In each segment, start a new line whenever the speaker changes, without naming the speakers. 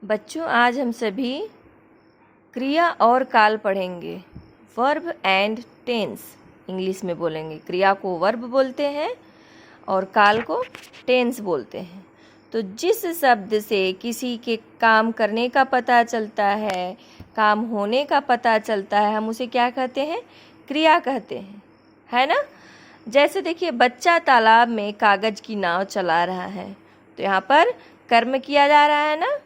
बच्चों, आज हम सभी क्रिया और काल पढ़ेंगे। वर्ब एंड टेंस इंग्लिश में बोलेंगे। क्रिया को वर्ब बोलते हैं और काल को टेंस बोलते हैं। तो जिस शब्द से किसी के काम करने का पता चलता है, काम होने का पता चलता है, हम उसे क्या कहते हैं? क्रिया कहते हैं, है ना। जैसे देखिए, बच्चा तालाब में कागज की नाव चला रहा है, तो यहाँ पर कर्म किया जा रहा है ना।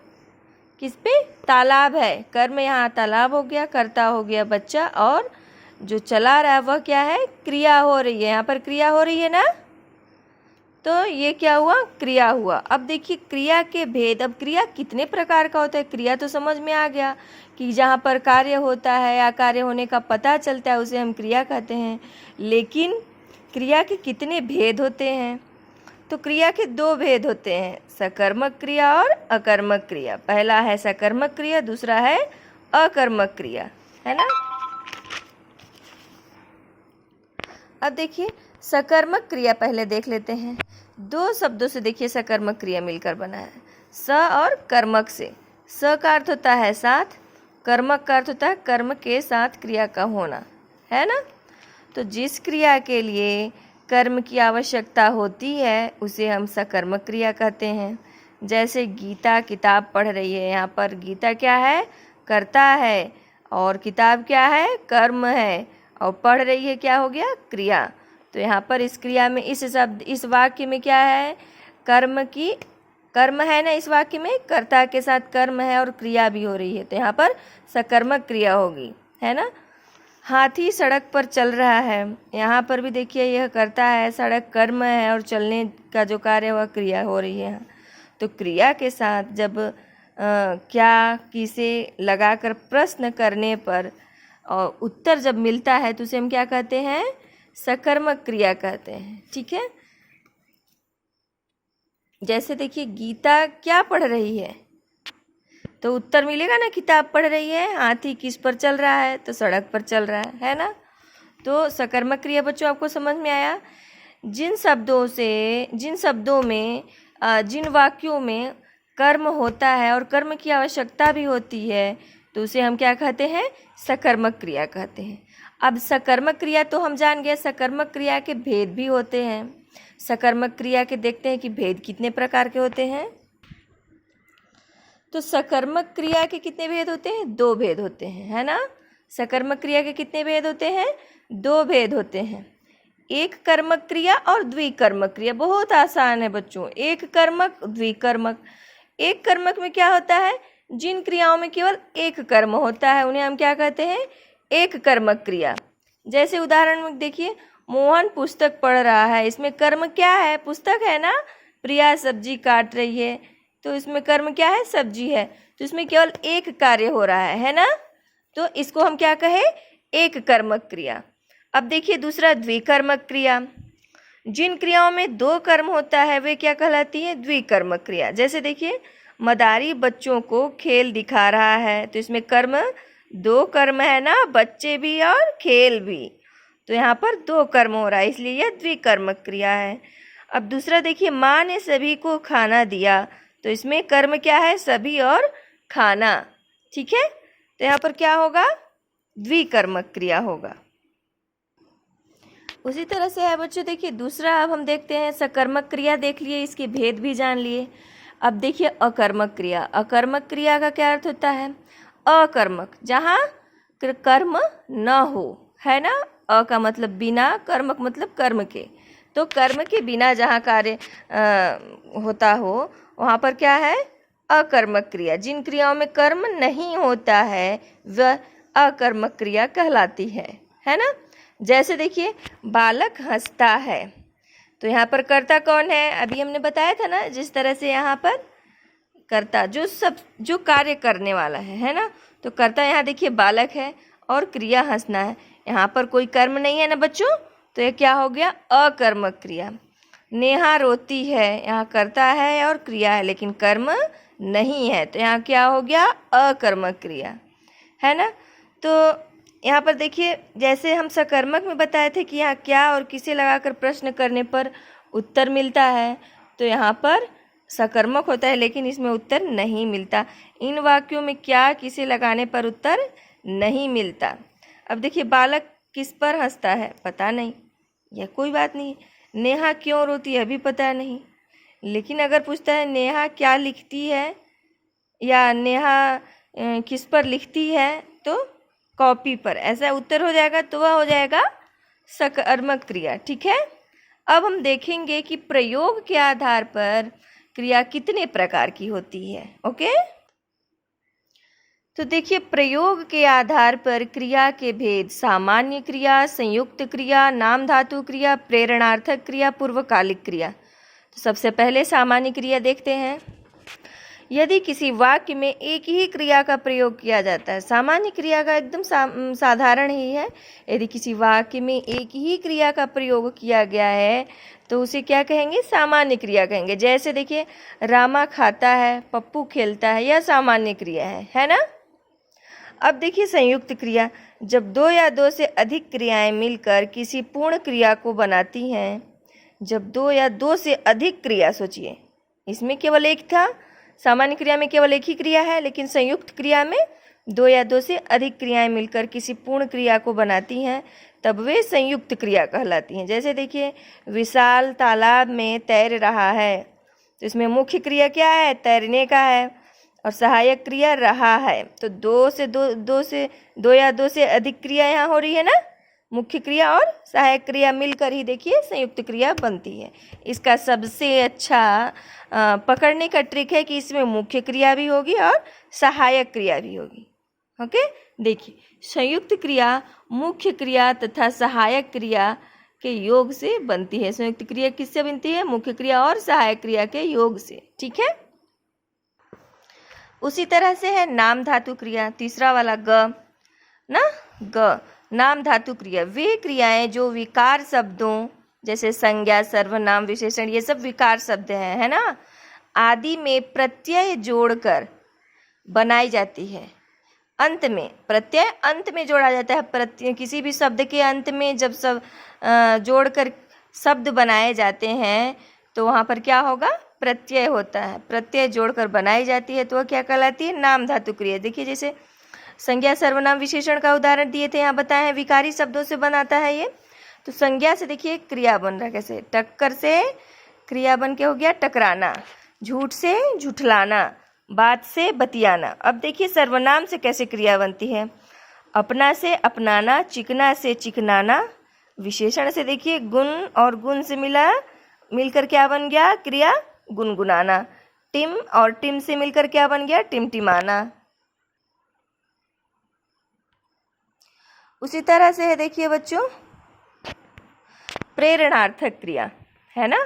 किस पे? तालाब है। कर्म यहाँ तालाब हो गया, कर्ता हो गया बच्चा, और जो चला रहा है वह क्या है? क्रिया हो रही है। यहाँ पर क्रिया हो रही है ना, तो ये क्या हुआ? क्रिया हुआ। अब देखिए क्रिया के भेद। अब क्रिया कितने प्रकार का होता है? क्रिया तो समझ में आ गया कि जहाँ पर कार्य होता है या कार्य होने का पता चलता है उसे हम क्रिया कहते हैं। लेकिन क्रिया के कितने भेद होते हैं? तो क्रिया के दो भेद होते हैं, सकर्मक क्रिया और अकर्मक क्रिया। पहला है सकर्मक क्रिया, दूसरा है अकर्मक क्रिया, है ना। अब देखिए सकर्मक क्रिया पहले देख लेते हैं। दो शब्दों से देखिए सकर्मक क्रिया मिलकर बना है, स और कर्मक से। स का अर्थ होता है साथ, कर्मक का अर्थ होता है कर्म के साथ क्रिया का होना, है ना। तो जिस क्रिया के लिए कर्म की आवश्यकता होती है उसे हम सकर्मक क्रिया कहते हैं। जैसे गीता किताब पढ़ रही है, यहाँ पर गीता क्या है? कर्ता है, और किताब क्या है? कर्म है, और पढ़ रही है क्या हो गया? क्रिया। तो यहाँ पर इस क्रिया में, इस शब्द, इस वाक्य में क्या है? कर्म है ना। इस वाक्य में कर्ता के साथ कर्म है और क्रिया भी हो रही है, तो यहाँ पर सकर्मक क्रिया होगी, है ना। हाथी सड़क पर चल रहा है, यहाँ पर भी देखिए यह कर्ता है, सड़क कर्म है, और चलने का जो कार्य वह क्रिया हो रही है। तो क्रिया के साथ जब क्या किसे लगाकर प्रश्न करने पर और उत्तर जब मिलता है तो उसे हम क्या कहते हैं? सकर्मक क्रिया कहते हैं, ठीक है। जैसे देखिए गीता क्या पढ़ रही है, तो उत्तर मिलेगा ना, किताब पढ़ रही है। हाथी किस पर चल रहा है? तो सड़क पर चल रहा है ना। तो सकर्मक क्रिया बच्चों आपको समझ में आया। जिन शब्दों में जिन वाक्यों में कर्म होता है और कर्म की आवश्यकता भी होती है तो उसे हम क्या कहते हैं? सकर्मक क्रिया कहते हैं। अब सकर्मक क्रिया तो हम जान गए, सकर्मक क्रिया के भेद भी होते हैं। सकर्मक क्रिया के देखते हैं कि भेद कितने प्रकार के होते हैं। तो सकर्मक क्रिया के कितने भेद होते हैं? दो भेद होते हैं, है ना। सकर्मक क्रिया के कितने भेद होते हैं? दो भेद होते हैं, एक कर्मक क्रिया और द्विकर्मक क्रिया। बहुत आसान है बच्चों, एक कर्मक द्विकर्मक। एक कर्मक में क्या होता है? जिन क्रियाओं में केवल एक कर्म होता है उन्हें हम क्या कहते हैं? एक कर्मक क्रिया। जैसे उदाहरण में देखिए, मोहन पुस्तक पढ़ रहा है, इसमें कर्म क्या है? पुस्तक है ना। प्रिया सब्जी काट रही है, तो इसमें कर्म क्या है? सब्जी है, तो इसमें केवल एक कार्य हो रहा है ना। तो इसको हम क्या कहे? एक कर्मक क्रिया। अब देखिए दूसरा द्विकर्मक क्रिया। जिन क्रियाओं में दो कर्म होता है वे क्या कहलाती है? द्विकर्मक क्रिया। जैसे देखिए, मदारी बच्चों को खेल दिखा रहा है, तो इसमें कर्म, दो कर्म है ना, बच्चे भी और खेल भी, तो यहाँ पर दो कर्म हो रहा है, इसलिए यह द्विकर्मक क्रिया है। अब दूसरा देखिए, माँ ने सभी को खाना दिया, तो इसमें कर्म क्या है? सभी और खाना, ठीक है। तो यहाँ पर क्या होगा? द्विकर्मक क्रिया होगा। उसी तरह से है बच्चों, देखिए दूसरा अब हम देखते हैं सकर्मक क्रिया। देख लिए, इसके भेद भी जान लिए। अब देखिए अकर्मक क्रिया। अकर्मक क्रिया का क्या अर्थ होता है? अकर्मक, जहाँ कर्म न हो, है ना। अ का मतलब बिना, कर्मक मतलब कर्म के। तो कर्म के बिना जहाँ कार्य होता हो वहाँ पर क्या है? अकर्मक क्रिया। जिन क्रियाओं में कर्म नहीं होता है वह अकर्मक क्रिया कहलाती है ना। जैसे देखिए, बालक हंसता है, तो यहाँ पर कर्ता कौन है? अभी हमने बताया था ना, जिस तरह से यहाँ पर कर्ता जो कार्य करने वाला है ना। तो कर्ता यहाँ देखिए बालक है और क्रिया हंसना है, यहाँ पर कोई कर्म नहीं है ना बच्चों, तो ये क्या हो गया? अकर्मक क्रिया। नेहा रोती है, यहाँ कर्ता है और क्रिया है लेकिन कर्म नहीं है, तो यहाँ क्या हो गया? अकर्मक क्रिया, है ना। तो यहाँ पर देखिए, जैसे हम सकर्मक में बताए थे कि यहाँ क्या और किसे लगाकर प्रश्न करने पर उत्तर मिलता है, तो यहाँ पर सकर्मक होता है, लेकिन इसमें उत्तर नहीं मिलता। इन वाक्यों में क्या किसे लगाने पर उत्तर नहीं मिलता। अब देखिए, बालक किस पर हंसता है, पता नहीं, यह कोई बात नहीं। नेहा क्यों रोती है, भी पता नहीं। लेकिन अगर पूछता है नेहा क्या लिखती है या नेहा किस पर लिखती है, तो कॉपी पर, ऐसा उत्तर हो जाएगा, तो वह हो जाएगा सकर्मक क्रिया। ठीक है। अब हम देखेंगे कि प्रयोग के आधार पर क्रिया कितने प्रकार की होती है। ओके, तो देखिए, प्रयोग के आधार पर क्रिया के भेद: सामान्य क्रिया, संयुक्त क्रिया, नाम धातु क्रिया, प्रेरणार्थक क्रिया, पूर्वकालिक क्रिया। तो सबसे पहले सामान्य क्रिया देखते हैं। यदि किसी वाक्य में एक ही क्रिया का प्रयोग किया जाता है, सामान्य क्रिया का एकदम साधारण ही है। यदि किसी वाक्य में एक ही क्रिया का प्रयोग किया गया है तो उसे क्या कहेंगे, सामान्य क्रिया कहेंगे। जैसे देखिए, रामा खाता है, पप्पू खेलता है, यह सामान्य क्रिया है ना। अब देखिए संयुक्त क्रिया, जब दो या दो से अधिक क्रियाएं मिलकर किसी पूर्ण क्रिया को बनाती हैं। जब दो या दो से अधिक क्रिया, सोचिए, इसमें केवल एक था, सामान्य क्रिया में केवल एक ही क्रिया है, लेकिन संयुक्त क्रिया में दो या दो से अधिक क्रियाएं मिलकर किसी पूर्ण क्रिया को बनाती हैं, तब वे संयुक्त क्रिया कहलाती हैं। जैसे देखिए, विशाल तालाब में तैर रहा है, तो इसमें मुख्य क्रिया क्या है, तैरने का है, और सहायक क्रिया रहा है। तो दो या दो से अधिक क्रिया यहाँ हो रही है ना, मुख्य क्रिया और सहायक क्रिया मिलकर ही देखिए संयुक्त क्रिया बनती है। इसका सबसे अच्छा पकड़ने का ट्रिक है कि इसमें मुख्य क्रिया भी होगी और सहायक क्रिया भी होगी। ओके, देखिए, संयुक्त क्रिया मुख्य क्रिया तथा सहायक क्रिया के योग से बनती है। संयुक्त क्रिया किससे बनती है, मुख्य क्रिया और सहायक क्रिया के योग से। ठीक है। उसी तरह से है नाम धातु क्रिया, तीसरा वाला ग ना, ग नाम धातु क्रिया, वे क्रियाएं जो विकार शब्दों जैसे संज्ञा, सर्वनाम, विशेषण, ये सब विकार शब्द हैं, है ना, आदि में प्रत्यय जोड़कर बनाई जाती है। अंत में प्रत्यय अंत में जोड़ा जाता है। प्रत्यय किसी भी शब्द के अंत में जब सब जोड़कर शब्द बनाए जाते हैं तो वहाँ पर क्या होगा, प्रत्यय होता है। प्रत्यय जोड़कर बनाई जाती है तो वह क्या कहलाती है, नाम धातु क्रिया। देखिए, जैसे संज्ञा, सर्वनाम, विशेषण का उदाहरण दिए थे, यहाँ बताए हैं विकारी शब्दों से बनाता है ये। तो संज्ञा से देखिए क्रिया बन रहा है कैसे, टक्कर से क्रिया बन के हो गया टकराना, झूठ से झुठलाना, बात से बतियाना। अब देखिए सर्वनाम से कैसे क्रिया बनती है, अपना से अपनाना, चिकना से चिकनाना। विशेषण से देखिए गुण और गुण से मिलकर क्या बन गया, क्रिया गुनगुनाना। टिम और टिम से मिलकर क्या बन गया, टिमटिमाना। उसी तरह से है देखिए बच्चों प्रेरणार्थक क्रिया, है ना,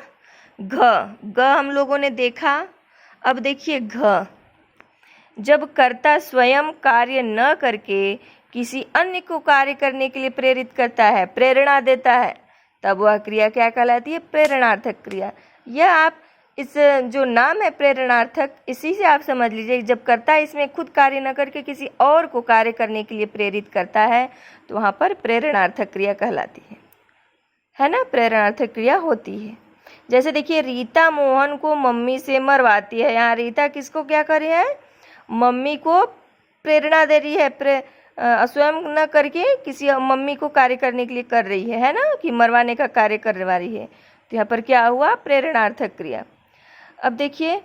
घ हम लोगों ने देखा। अब देखिए घ, जब कर्ता स्वयं कार्य न करके किसी अन्य को कार्य करने के लिए प्रेरित करता है, प्रेरणा देता है, तब वह क्रिया क्या कहलाती है, प्रेरणार्थक क्रिया। यह आप इस जो नाम है प्रेरणार्थक, इसी से आप समझ लीजिए, जब कर्ता इसमें खुद कार्य न करके किसी और को कार्य करने के लिए प्रेरित करता है तो वहाँ पर प्रेरणार्थक क्रिया कहलाती है ना, प्रेरणार्थक क्रिया होती है। जैसे देखिए रीता मोहन को मम्मी से मरवाती है, यहाँ रीता किसको क्या कर रही है, मम्मी को प्रेरणा दे रही है, स्वयं न करके किसी मम्मी को कार्य करने के लिए कर रही है ना, कि मरवाने का कार्य करवा रही है। तो यहाँ पर क्या हुआ, प्रेरणार्थक क्रिया। अब देखिए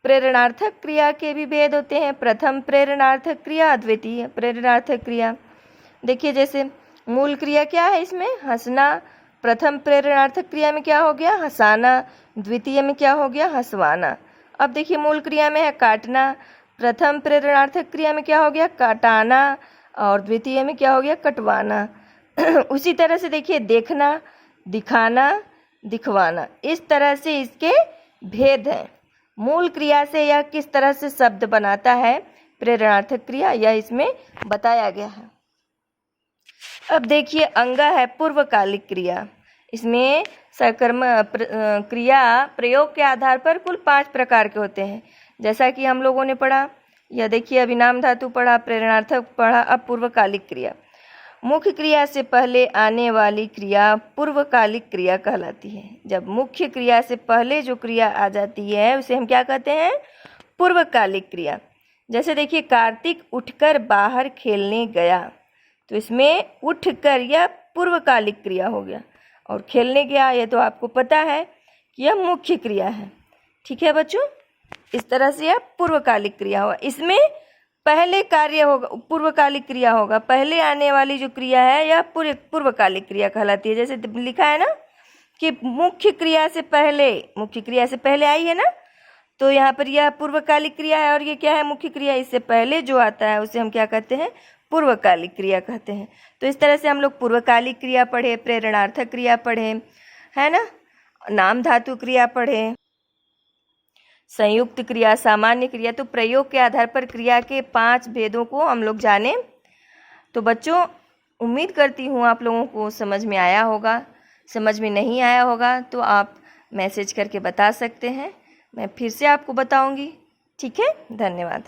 प्रेरणार्थक क्रिया के भी भेद होते हैं, प्रथम प्रेरणार्थक क्रिया, द्वितीय प्रेरणार्थक क्रिया। देखिए जैसे मूल क्रिया क्या है इसमें, हंसना। प्रथम प्रेरणार्थक क्रिया में क्या हो गया, हंसाना। द्वितीय में क्या हो गया, हंसवाना। अब देखिए मूल क्रिया में है काटना, प्रथम प्रेरणार्थक क्रिया में क्या हो गया, काटाना, और द्वितीय में क्या हो गया, कटवाना। उसी तरह से देखिए देखना, दिखाना, दिखवाना। इस तरह से इसके भेद हैं। मूल क्रिया से यह किस तरह से शब्द बनाता है प्रेरणार्थक क्रिया, यह इसमें बताया गया है। अब देखिए अंगा है पूर्वकालिक क्रिया, इसमें सकर्म क्रिया प्रयोग के आधार पर कुल 5 प्रकार के होते हैं, जैसा कि हम लोगों ने पढ़ा। यह देखिए अभी नाम धातु पढ़ा, प्रेरणार्थक पढ़ा, अब पूर्वकालिक क्रिया। मुख्य क्रिया से पहले आने वाली क्रिया पूर्वकालिक क्रिया कहलाती है। जब मुख्य क्रिया से पहले जो क्रिया आ जाती है उसे हम क्या कहते हैं? पूर्वकालिक क्रिया। जैसे देखिए, कार्तिक उठकर बाहर खेलने गया, तो इसमें उठकर यह पूर्वकालिक क्रिया हो गया, और खेलने गया ये तो आपको पता है कि यह मुख्य क्रिया है। ठीक है बच्चों, इस तरह से यह पूर्वकालिक क्रिया होगा। इसमें पहले कार्य होगा, पूर्वकालिक क्रिया होगा, पहले आने वाली जो क्रिया है यह पूर्वकालिक क्रिया कहलाती है। जैसे लिखा है ना कि मुख्य क्रिया से पहले आई है ना, तो यहाँ पर यह पूर्वकालिक क्रिया है, और ये क्या है? मुख्य क्रिया। इससे पहले जो आता है उसे हम क्या कहते हैं? पूर्वकालिक क्रिया कहते हैं। तो इस तरह से हम लोग पूर्वकालिक क्रिया पढ़े, प्रेरणार्थक क्रिया पढ़े, है ना, नाम धातु क्रिया पढ़े, संयुक्त क्रिया, सामान्य क्रिया। तो प्रयोग के आधार पर क्रिया के 5 भेदों को हम लोग जाने। तो बच्चों, उम्मीद करती हूँ आप लोगों को समझ में आया होगा। समझ में नहीं आया होगा तो आप मैसेज करके बता सकते हैं, मैं फिर से आपको बताऊंगी। ठीक है, धन्यवाद।